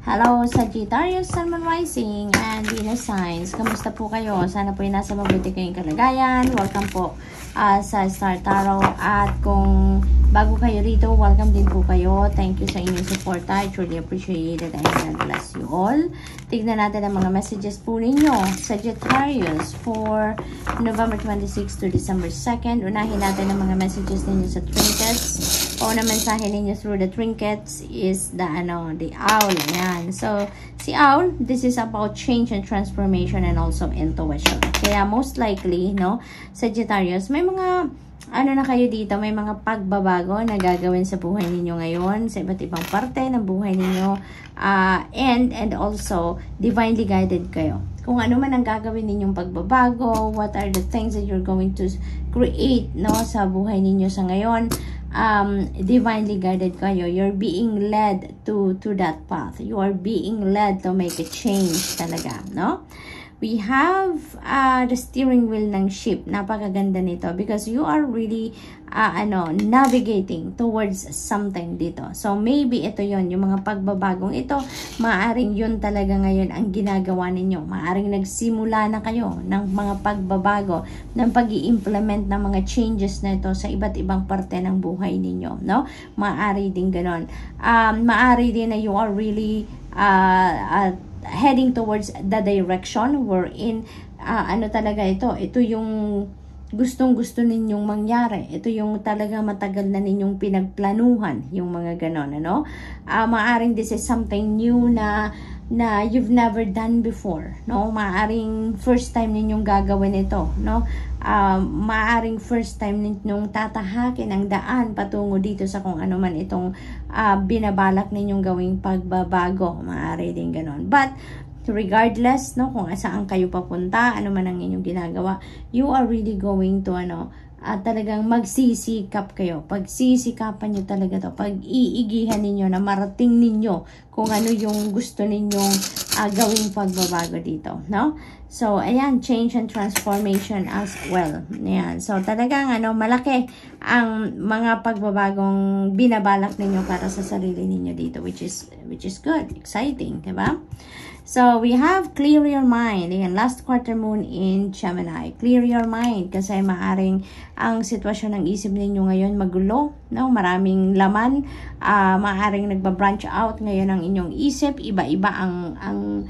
Hello, Sagittarius, Sun, Moon, Rising, and Venus Signs. Kamusta po kayo? Sana po ay nasa mabuti kayong kalagayan. Welcome po sa Star Tarot. At kung bago kayo rito, welcome din po kayo. Thank you sa inyong support. I truly appreciate it and God bless you all. Tignan natin ang mga messages po ninyo. Sagittarius for November 26 to December 2nd. Unahin natin ang mga messages ninyo sa trinkets. O na mensahe ninyo through the trinkets is the owl. Ayan. So, si owl, this is about change and transformation and also intuition. Kaya most likely, no, Sagittarius, may mga na kayo dito, may mga pagbabago na gagawin sa buhay ninyo ngayon, sa iba't ibang parte ng buhay ninyo, and also divinely guided kayo. Kung ano man ang gagawin ninyong pagbabago, what are the things that you're going to create, no, sa buhay ninyo sa ngayon, divinely guided kayo. You're being led to that path. You are being led to make a change talaga, no? We have the steering wheel ng ship. Napakaganda nito because you are really navigating towards something dito. So maybe ito yon, yung mga pagbabagong ito, maaring yun talaga ngayon ang ginagawa ninyo. Maaring nagsimula na kayo ng mga pagbabago, ng pag-i-implement ng mga changes na ito sa iba't ibang parte ng buhay ninyo, no? Maari din ganon. Maari din na you are really heading towards the direction wherein talaga ito yung gustong-gusto ninyong mangyari. Ito yung talaga matagal na ninyong pinagplanuhan, yung mga ganon, ano? Maaring this is something new na you've never done before, no? Maaring first time ninyong gagawin ito, no? Maaring first time ninyong tatahakin ang daan patungo dito sa kung ano man itong binabalak ninyong gawing pagbabago. Maaari din ganon. But regardless, no, kung saan kayo papunta, ano man ang inyong ginagawa, you are really going to talagang magsisikap kayo. Pagsisikapan nyo talaga to. Pag-iigihan ninyo na marating ninyo kung ano yung gusto ninyong gawing pagbabago dito, no? So, ayan, change and transformation as well. Ayan. So, talagang malaki ang mga pagbabagong binabalak ninyo para sa sarili ninyo dito, which is good, exciting, diba? So, we have clear your mind. Ayan, last quarter moon in Gemini. Clear your mind kasi maaring ang sitwasyon ng isip ninyo ngayon magulo, no? Maraming laman, maaring nagbabranch out ngayon ang inyong isip, iba-iba ang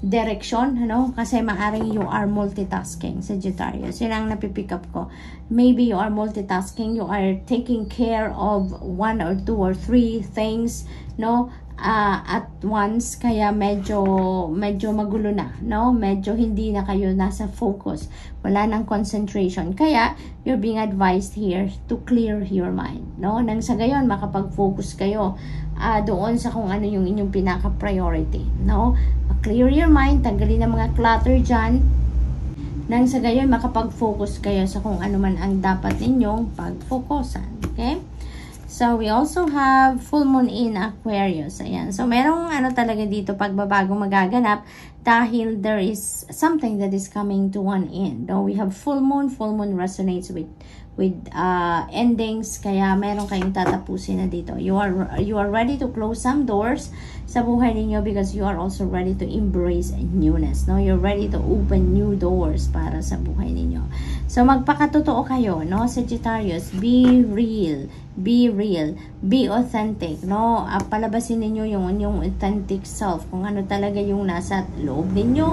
direction, no? Kasi maaring you are multitasking, Sagittarius. Yun ang napipick up ko. Maybe you are multitasking, you are taking care of 1 or 2 or 3 things, no? At once, kaya medyo magulo na, no? Medyo hindi na kayo nasa focus, wala nang concentration, kaya you're being advised here to clear your mind, no? Nang sa gayon makapag-focus kayo doon sa kung ano yung inyong pinaka-priority, no? Clear your mind, tanggalin ang mga clutter dyan, nang sa gayon makapag-focus kayo sa kung ano man ang dapat ninyong pag-focusan, okay? So, we also have full moon in Aquarius. Ayan. So, merong talaga dito pagbabago magaganap dahil there is something that is coming to one end. No? We have full moon resonates with endings, kaya meron kayong tatapusin na dito. You are ready to close some doors sa buhay ninyo because you are also ready to embrace newness, no? You're ready to open new doors para sa buhay ninyo. So magpakatotoo kayo, no, Sagittarius. Be real, be authentic, no? Palabasin ninyo yung inyong authentic self, kung ano talaga yung nasa loob ninyo,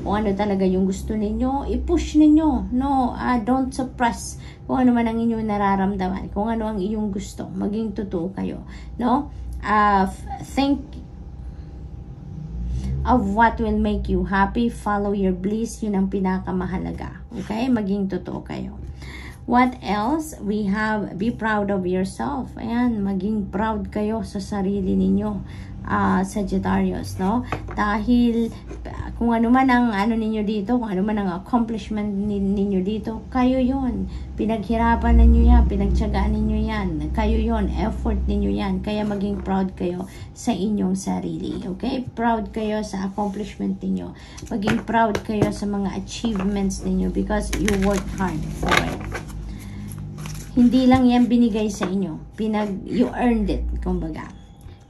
kung ano talaga yung gusto ninyo, i-push ninyo, no? Don't suppress kung ano man ang inyong nararamdaman, kung ano ang iyong gusto, maging totoo kayo, no? Think of what will make you happy, follow your bliss, yun ang pinakamahalaga, okay? Maging totoo kayo. What else? We have, be proud of yourself. Ayan, maging proud kayo sa sarili ninyo, Sagittarius, no? Dahil kung ano man ang ninyo dito, kung ano man ang accomplishment ninyo dito, kayo yon. Pinaghirapan ninyo yan, pinagtiyagaan ninyo yan, kayo yon, effort ninyo yan. Kaya maging proud kayo sa inyong sarili, okay? Proud kayo sa accomplishment ninyo. Maging proud kayo sa mga achievements ninyo because you worked hard for it. Hindi lang yan binigay sa inyo. You earned it, kumbaga.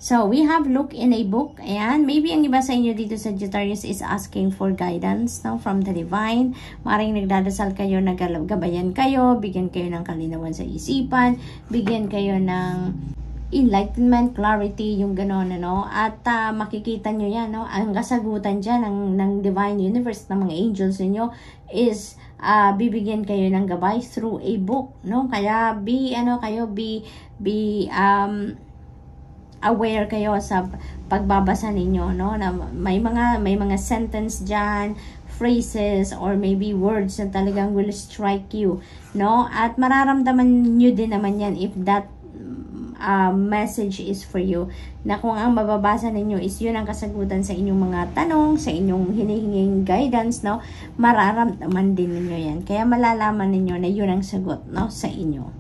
So, we have look in a book. Ayan, maybe ang iba sa inyo dito sa Sagittarius is asking for guidance, no, from the divine. Maring nagdadasal kayo, naggabayan kayo, bigyan kayo ng kalinawan sa isipan, bigyan kayo ng enlightenment, clarity, yung gano'n, ano. At makikita nyo yan, no, ang kasagutan dyan ng divine universe, ng mga angels ninyo is bibigyan kayo ng gabay through a book, no. Kaya be aware kayo sa pagbabasa ninyo, no, na may mga sentence diyan, phrases or maybe words na talagang will strike you, no, at mararamdaman niyo din naman yan if that message is for you, na kung ang mababasa ninyo is yun ang kasagutan sa inyong mga tanong, sa inyong hinihinging guidance, no, mararamdaman din ninyo yan, kaya malalaman ninyo na yun ang sagot, no, sa inyo.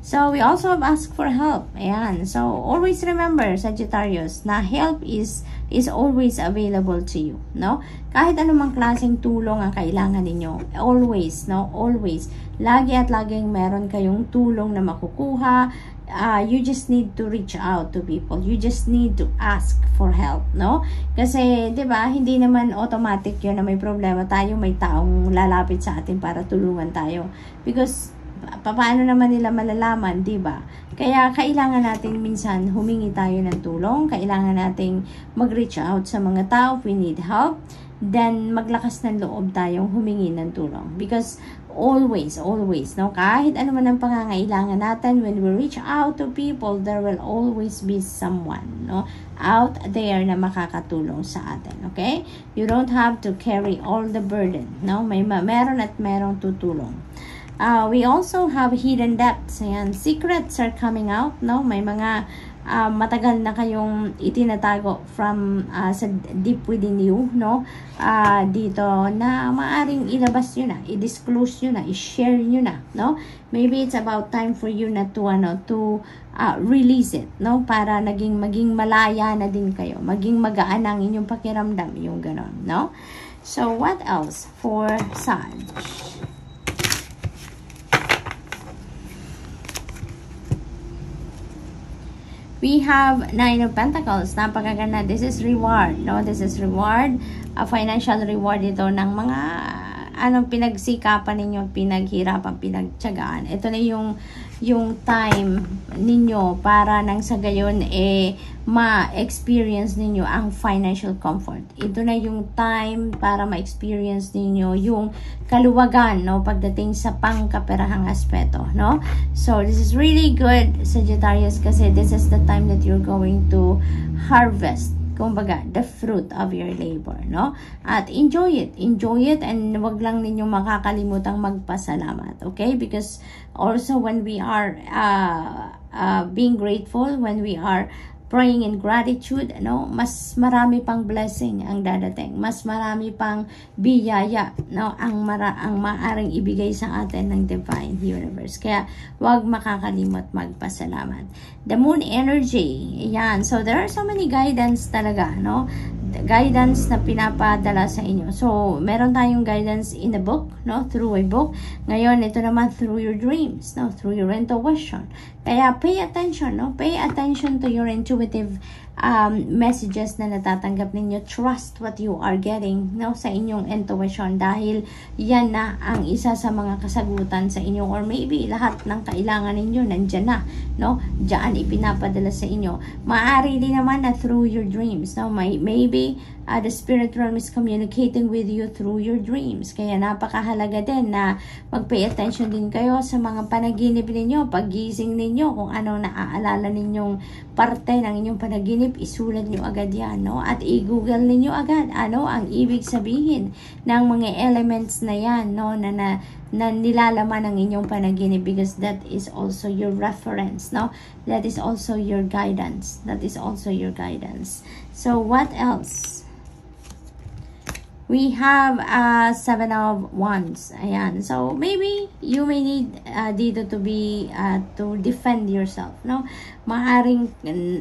So, we also have asked for help. Ayan. So, always remember, Sagittarius, na help is always available to you, no? Kahit anumang klaseng tulong ang kailangan ninyo, always, no? Always. Lagi at laging meron kayong tulong na makukuha. You just need to reach out to people. You just need to ask for help, no? Kasi, di ba, hindi naman automatic yun na may problema tayo, may taong lalapit sa atin para tulungan tayo. Because, paano naman nila malalaman, di ba? Kaya kailangan natin minsan humingi tayo ng tulong, kailangan nating mag-reach out sa mga tao if we need help, then maglakas ng loob tayong humingi ng tulong. Because always, no, kahit ano man ang pangangailangan natin, when we reach out to people, there will always be someone, no, out there na makakatulong sa atin, okay? You don't have to carry all the burden, no? Meron at merong tutulong. We also have hidden depths. Ayan, secrets are coming out, no? May mga matagal na kayong itinatago from sa deep within you, no? Dito na maaring ilabas nyo na, i-disclose nyo na, i-share nyo na, no? Maybe it's about time for you na to release it, no? Para maging malaya na din kayo, maging magaan ang inyong pakiramdam, yung ganon, no? So, what else for Sag? We have Nine of Pentacles. Napakaganda. This is reward, no? This is reward. A financial reward ito ng mga pinagsikapan ninyo, pinaghirapan, pinagtiyagaan. Ito na yung time ninyo para nang sa gayon ma-experience ninyo ang financial comfort. Ito na yung time para ma-experience ninyo yung kaluwagan, no, pagdating sa pangkaperahang aspeto, no? So, this is really good, Sagittarius, kasi this is the time that you're going to harvest, kumbaga, the fruit of your labor, no? At enjoy it, and wag lang ninyo makakalimutang magpasalamat, okay? Because also when we are being grateful, when we are praying in gratitude, no, mas marami pang blessing ang dadating, mas marami pang biyaya, no, ang maaring ibigay sa atin ng divine universe. Kaya wag makakalimot magpasalamat. The moon energy, yan. So there are so many guidance talaga, no, guidance na pinapadala sa inyo. So meron tayong guidance in a book, no, through a book. Ngayon ito naman through your dreams, no, through your intuition. Kaya pay attention, no, pay attention to your intuitive messages na natatanggap ninyo. Trust what you are getting, no, sa inyong intuition, dahil yan na ang isa sa mga kasagutan sa inyo, or maybe lahat ng kailangan ninyo nandyan na, no, diyan ipinapadala sa inyo. Maaari din naman na through your dreams, no, maybe the spirit realm is communicating with you through your dreams. Kaya napakahalaga din na mag-pay attention din kayo sa mga panaginip ninyo, paggising ninyo, kung anong naaalala ninyong parte ng inyong panaginip, isulat nyo agad yan, no? At i-google ninyo agad ano ang ibig sabihin ng mga elements na yan, no, na nilalaman ng inyong panaginip, because that is also your reference, no? That is also your guidance. That is also your guidance. So what else? We have Seven of Wands. Ayan. So, maybe you may need dito to be, to defend yourself, no? maaring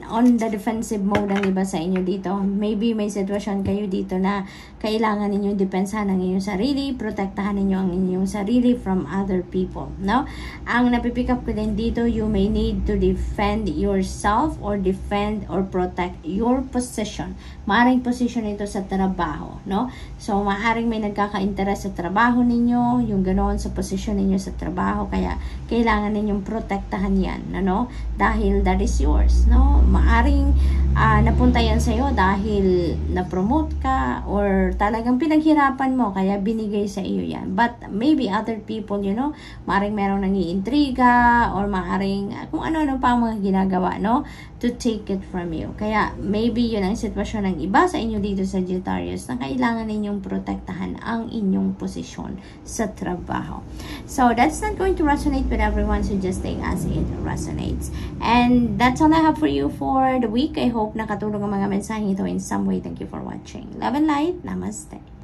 on the defensive mode ang iba sa inyo dito. Maybe may sitwasyon kayo dito na kailangan ninyong depensahan ang inyong sarili, protektahan ninyo ang inyong sarili from other people, no? Ang napipick up ko din dito, you may need to defend yourself or defend or protect your position. Maaring position ito sa trabaho, no? So, maaring may nagkaka-interest sa trabaho ninyo, yung ganoon sa posisyon ninyo sa trabaho, kaya kailangan ninyong protektahan yan, no? Dahil that is yours, no? Maaring napunta yan sa'yo dahil na-promote ka or talagang pinaghirapan mo, kaya binigay sa iyo yan. But maybe other people, you know, maaring merong nangiintriga or maaring kung ano-ano pa mga ginagawa, no? To take it from you. Kaya maybe yun ang sitwasyon ng iba sa inyo dito sa Sagittarius na kailangan ninyong protektahan ang inyong posisyon sa trabaho. So, that's not going to resonate with everyone, so just take as it resonates. And that's all I have for you for the week. I hope nakatulong ang mga mensahe ito in some way. Thank you for watching. Love and light. Namaste.